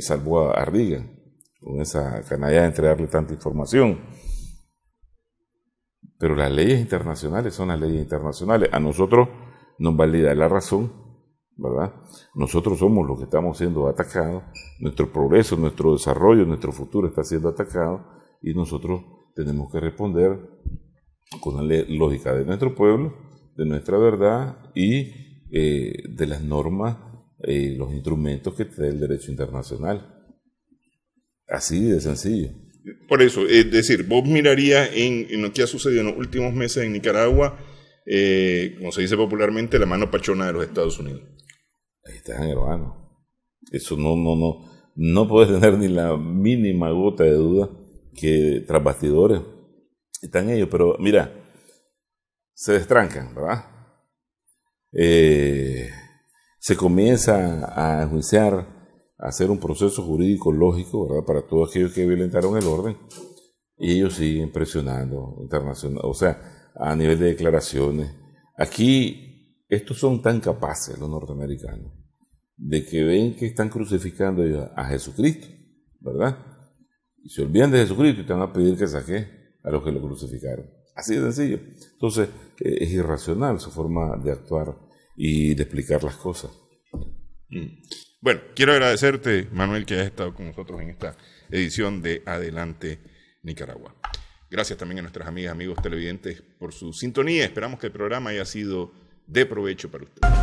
salvó a Reagan con esa canalla de entregarle tanta información. Pero las leyes internacionales son las leyes internacionales. A nosotros nos valida la razón, ¿verdad? Nosotros somos los que estamos siendo atacados. Nuestro progreso, nuestro desarrollo, nuestro futuro está siendo atacado, y nosotros tenemos que responder con la lógica de nuestro pueblo, de nuestra verdad y de las normas, los instrumentos que te da el derecho internacional. Así de sencillo. Por eso, es decir, vos mirarías en lo que ha sucedido en los últimos meses en Nicaragua, como se dice popularmente, la mano pachona de los Estados Unidos. Ahí está, hermano. Eso no puedes tener ni la mínima gota de duda que tras bastidores están ellos. Pero mira, se destrancan, ¿verdad? Se comienza a enjuiciar, a hacer un proceso jurídico lógico, ¿verdad?, para todos aquellos que violentaron el orden, y ellos siguen presionando internacional, o sea, a nivel de declaraciones. Aquí, estos son tan capaces, los norteamericanos, de que ven que están crucificando ellos a Jesucristo, ¿verdad? Y se olvidan de Jesucristo y te van a pedir que saque a los que lo crucificaron. Así de sencillo. Entonces, es irracional su forma de actuar y de explicar las cosas. Bueno, quiero agradecerte, Manuel, que hayas estado con nosotros en esta edición de Adelante Nicaragua. Gracias también a nuestras amigas, amigos televidentes por su sintonía. Esperamos que el programa haya sido de provecho para ustedes.